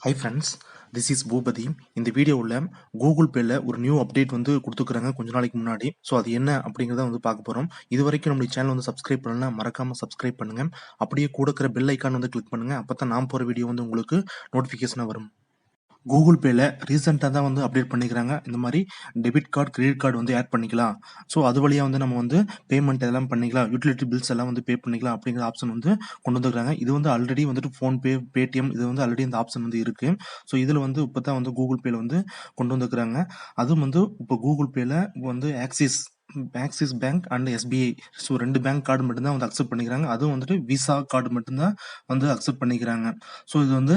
High friends, this is Boopathi. இந்த வீடியோவில் Google பேல ஒரு நியூ அப்டேட் வந்து கொடுத்துருக்குறாங்க கொஞ்ச நாளைக்கு முன்னாடி. ஸோ அது என்ன அப்படிங்கிறத வந்து பார்க்க போகிறோம். இது வரைக்கும் நம்மளுடைய சேனல் வந்து சப்ஸ்கிரைப் பண்ணலாம், மறக்காமல் சப்ஸ்கிரைப் பண்ணுங்கள். அப்படியே கூட இருக்கிற பெல் ஐக்கான் வந்து கிளிக் பண்ணுங்கள். அப்போ தான் நான் போகிற வீடியோ வந்து உங்களுக்கு நோட்டிஃபிகேஷனாக வரும். கூகுள் பேல ரீசெண்டாக தான் வந்து அப்டேட் பண்ணிக்கிறாங்க. இந்த மாதிரி டெபிட் கார்டு, கிரெடிட் கார்டு வந்து ஆட் பண்ணிக்கலாம். ஸோ அது வழியாக வந்து நம்ம வந்து பேமெண்ட் எல்லாம் பண்ணிக்கலாம், யூட்டிலிட்டி பில்ஸ் எல்லாம் வந்து பே பண்ணிக்கலாம் அப்படிங்கிற ஆப்ஷன் வந்து கொண்டு வந்துருக்காங்க. இது வந்து ஆல்ரெடி வந்துட்டு ஃபோன்பே, பேடிஎம் இது வந்து ஆல்ரெடி இந்த ஆப்ஷன் வந்து இருக்குது. ஸோ இதில் வந்து இப்போ தான் வந்து கூகுள் பேல வந்து கொண்டு வந்துருக்குறாங்க. அதுவும் வந்து இப்போ கூகுள் பேல வந்து axis bank and SBI, so 2 bank card மட்டும்தான் வந்து அக்செப்ட் பண்ணிக்கிறாங்க. அதுவும் வந்துட்டு விசா கார்டு மட்டும்தான் வந்து அக்செப்ட் பண்ணிக்கிறாங்க. ஸோ இது வந்து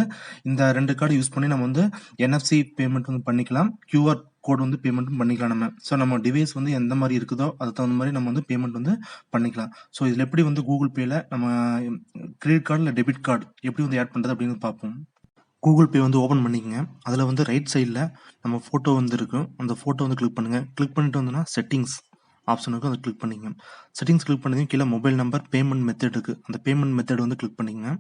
இந்த 2 கார்டு யூஸ் பண்ணி நம்ம வந்து என்எஃப்சி பேமெண்ட் வந்து பண்ணிக்கலாம், கியூஆர் கோட் வந்து பேமெண்ட்டும் பண்ணிக்கலாம் நம்ம. ஸோ நம்ம டிவைஸ் வந்து எந்த மாதிரி இருக்குதோ அதுக்கு தகுந்த மாதிரி நம்ம வந்து பேமெண்ட் வந்து பண்ணிக்கலாம். ஸோ இதில் எப்படி வந்து கூகுள் பேல நம்ம கிரெடிட் கார்டு இல்லை டெபிட் கார்டு எப்படி வந்து ஆட் பண்ணுறது அப்படின்னு பார்ப்போம். கூகுள் பே வந்து ஓப்பன் பண்ணிக்கங்க. அதில் வந்து ரைட் சைடில் நம்ம ஃபோட்டோ வந்து இருக்கும், அந்த ஃபோட்டோ வந்து கிளிக் பண்ணுங்கள். கிளிக் பண்ணிட்டு வந்தோன்னா செட்டிங்ஸ் ஆப்ஷன் இருக்கும், அதை கிளிக் பண்ணிக்கங்க. செட்டிங்ஸ் கிளிக் பண்ணதையும் கீழே மொபைல் நம்பர், பேமெண்ட் மெத்தட் இருக்குது, அந்த பேமெண்ட் மெத்தட் வந்து கிளிக் பண்ணிக்கங்க.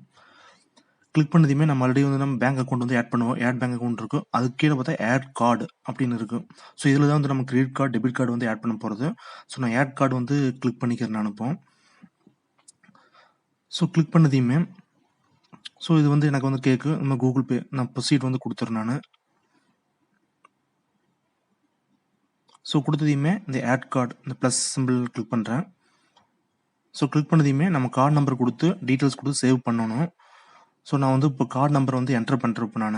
கிளிக் பண்ணதுமே நம்ம ஆல்ரெடி வந்து நம்ம பேங்க் அக்கௌண்ட் வந்து ஆட் பண்ணுவோம், ஆட் பேங்க் அக்கௌண்ட் இருக்கும். அதுக்கு கீழே பார்த்தா ஆட் கார்டு அப்படின்னு இருக்கும். ஸோ இதில் தான் வந்து நம்ம கிரெடிட் கார்டு, டெபிட் கார்டு வந்து ஆட் பண்ண போகிறது. ஸோ நான் ஆட் கார்டு வந்து கிளிக் பண்ணிக்கிறேன் நான் இப்போ. ஸோ கிளிக் பண்ணதையுமே ஸோ இது வந்து எனக்கு வந்து கேட்கு, நம்ம கூகுள் பே நான் ப்ரொசீட் வந்து கொடுத்துறேன் நான். ஸோ கொடுத்ததையுமே இந்த ஆட் கார்டு, இந்த ப்ளஸ் சிம்பிள் கிளிக் பண்ணுறேன். ஸோ கிளிக் பண்ணதையுமே நம்ம கார்டு நம்பர் கொடுத்து டீட்டெயில்ஸ் கொடுத்து சேவ் பண்ணணும். ஸோ நான் வந்து இப்போ கார்டு நம்பர் வந்து என்டர் பண்ணுறப்போ நான்.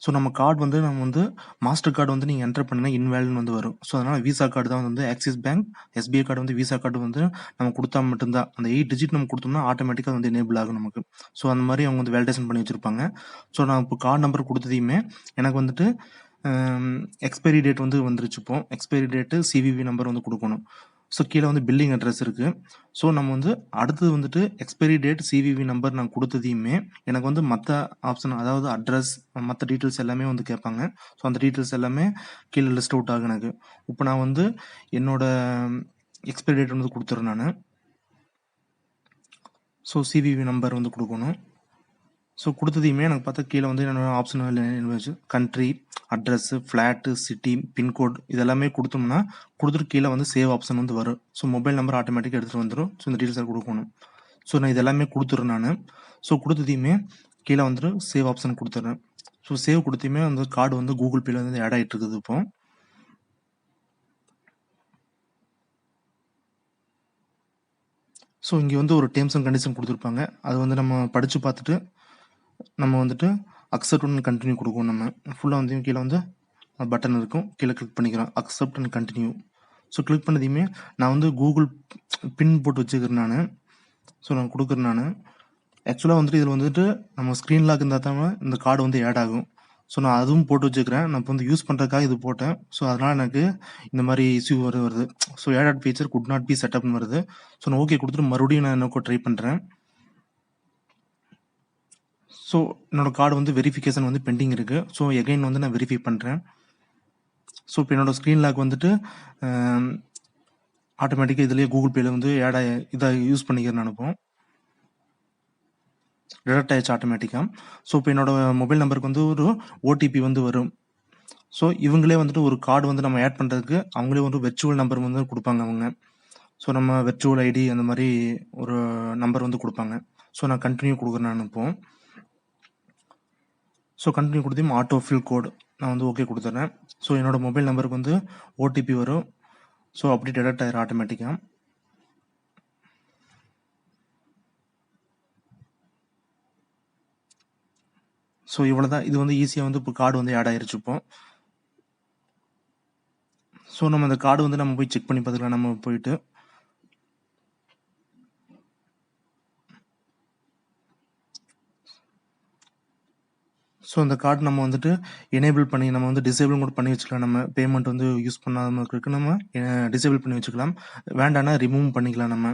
ஸோ நம்ம கார்டு வந்து நம்ம வந்து மாஸ்டர் கார்டு வந்து நீங்கள் என்டர் பண்ணினா இன்வேல்னு வந்து வரும். ஸோ அதனால் விசா கார்டு தான் வந்து ஆக்சிஸ் பேங்க், எஸ்பிஐ கார்டு வந்து விசா கார்டு வந்து நம்ம கொடுத்தா மட்டும்தான் அந்த 8 டிஜிட் நம்ம கொடுத்தோம்னா ஆட்டோமேட்டிக்காக வந்து எனேபிள் ஆகும் நமக்கு. ஸோ அந்த மாதிரி அவங்க வந்து வேலிடேஷன் பண்ணி வச்சுருப்பாங்க. ஸோ நான் இப்போ கார்டு நம்பர் கொடுத்ததையுமே எனக்கு வந்துட்டு எக்ஸ்பைரி டேட் வந்து வந்துருச்சு. இப்போ எக்ஸ்பைரி டேட்டு, சிவிவி நம்பர் வந்து கொடுக்கணும். ஸோ கீழே வந்து பில்லிங் அட்ரஸ் இருக்குது. ஸோ நம்ம வந்து அடுத்தது வந்துட்டு எக்ஸ்பைரி டேட், சிவிவி நம்பர் நான் கொடுத்ததையுமே எனக்கு வந்து மற்ற ஆப்ஷன், அதாவது அட்ரஸ், மற்ற டீட்டெயில்ஸ் எல்லாமே வந்து கேட்பாங்க. ஸோ அந்த டீட்டெயில்ஸ் எல்லாமே கீழே லிஸ்ட் அவுட் ஆகும் எனக்கு. இப்போ நான் வந்து என்னோட எக்ஸ்பைரி டேட் வந்து கொடுத்துறேன் நான். ஸோ சிவிவி நம்பர் வந்து கொடுக்கணும். ஸோ கொடுத்ததையுமே எனக்கு பார்த்தா கீழே வந்து என்னோட option country, address, flat, city, pincode இதெல்லாமே கொடுத்தோம்னா கொடுத்துட்டு கீழே வந்து சேவ் ஆப்ஷன் வந்து வரும். ஸோ மொபைல் நம்பர் ஆட்டோமேட்டிக்காக எடுத்துகிட்டு வந்துடும். ஸோ இந்த டீட்டெயில்ஸை கொடுக்கணும். ஸோ நான் இதெல்லாமே கொடுத்துட்றேன் நான். ஸோ கொடுத்ததையுமே கீழே வந்துட்டு சேவ் ஆப்ஷன் கொடுத்துட்றேன். ஸோ சேவ் கொடுத்தையுமே அந்த கார்டு வந்து கூகுள் பேல வந்து ஆட் ஆகிட்டு இருக்குது இப்போ. ஸோ இங்கே வந்து ஒரு டேர்ம்ஸ் அண்ட் கண்டிஷன் கொடுத்துருப்பாங்க, அது வந்து நம்ம படித்து பார்த்துட்டு நம்ம வந்துட்டு அக்செப்ட் அண்ட் கண்டினியூ கொடுக்கணும். நம்ம ஃபுல்லாக வந்து கீழே வந்து பட்டன் இருக்கும், கீழே கிளிக் பண்ணிக்கிறோம், accept and continue. So click பண்ணதையுமே நான் வந்து கூகுள் பின் போட்டு வச்சுக்கிறேன் நான். ஸோ நான் கொடுக்குறேன் நான். ஆக்சுவலாக வந்துட்டு இதில் வந்துட்டு நம்ம ஸ்க்ரீன் லாக் இருந்தால் தான் இந்த கார்டு வந்து ஆட் ஆகும். ஸோ நான் அதுவும் போட்டு வச்சுக்கிறேன். நான் இப்போ வந்து யூஸ் பண்ணுறதுக்காக இது போட்டேன். ஸோ அதனால் எனக்கு இந்த மாதிரி இஷ்யூ வருது. So add feature could not be செட்டப்னு வருது. ஸோ நான் ஓகே கொடுத்துட்டு மறுபடியும் நான் எனக்கு ட்ரை பண்ணுறேன். ஸோ என்னோட கார்டு வந்து வெரிஃபிகேஷன் வந்து பெண்டிங் இருக்குது. ஸோ எகைன் வந்து நான் வெரிஃபை பண்ணுறேன். ஸோ இப்போ என்னோட ஸ்க்ரீன் லாக் வந்துட்டு ஆட்டோமேட்டிக்காக இதுலேயே கூகுள் பேல வந்து ஆட் ஆகி இதை யூஸ் பண்ணிக்கிறேன் நான். இப்போ டிடெக்ட் ஆயிடுச்சு ஆட்டோமேட்டிக்காக. ஸோ இப்போ என்னோட மொபைல் நம்பருக்கு வந்து ஒரு ஓடிபி வந்து வரும். ஸோ இவங்களே வந்துட்டு ஒரு கார்டு வந்து நம்ம ஆட் பண்ணுறதுக்கு அவங்களே வந்து வெர்ச்சுவல் நம்பர் வந்து கொடுப்பாங்க அவங்க. ஸோ நம்ம வெர்ச்சுவல் ஐடி அந்த மாதிரி ஒரு நம்பர் வந்து கொடுப்பாங்க. ஸோ நான் கண்டினியூ கொடுக்குறேன் நான் இப்போ. ஸோ கண்டினியூ கொடுத்தையும் ஆட்டோ ஃபில் கோடு நான் வந்து ஓகே கொடுத்துட்றேன். ஸோ என்னோட மொபைல் நம்பருக்கு வந்து ஓடிபி வரும். ஸோ அப்படி டிடெக்ட் ஆயிரும் ஆட்டோமேட்டிக்காக. ஸோ இவ்வளோ தான். இது வந்து ஈஸியாக வந்து இப்போ கார்டு வந்து ஆட் ஆயிருச்சு இப்போ. ஸோ நம்ம அந்த கார்டு வந்து நம்ம போய் செக் பண்ணி பார்த்துக்கலாம். நம்ம போயிட்டு ஸோ அந்த கார்டு நம்ம வந்துட்டு எனேபிள் பண்ணி நம்ம வந்து டிசேபிள் கூட பண்ணி வச்சுக்கலாம். நம்ம பேமெண்ட் வந்து யூஸ் பண்ணாமல் இருக்கிறதுக்கு நம்ம டிசேபிள் பண்ணி வச்சுக்கலாம். வேண்டானா ரிமூவ் பண்ணிக்கலாம் நம்ம.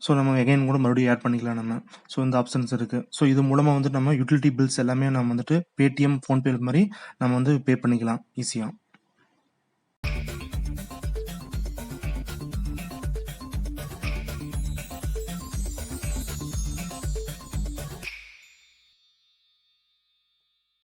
ஸோ நம்ம எகைன் கூட மறுபடியும் ஆட் பண்ணிக்கலாம் நம்ம. ஸோ இந்த ஆப்ஷன்ஸ் இருக்குது. ஸோ இது மூலமாக வந்து நம்ம யூட்டிலிட்டி பில்ஸ் எல்லாமே நம்ம வந்துட்டு பேடிஎம், ஃபோன்பே மாதிரி நம்ம வந்து பே பண்ணிக்கலாம் ஈஸியாக.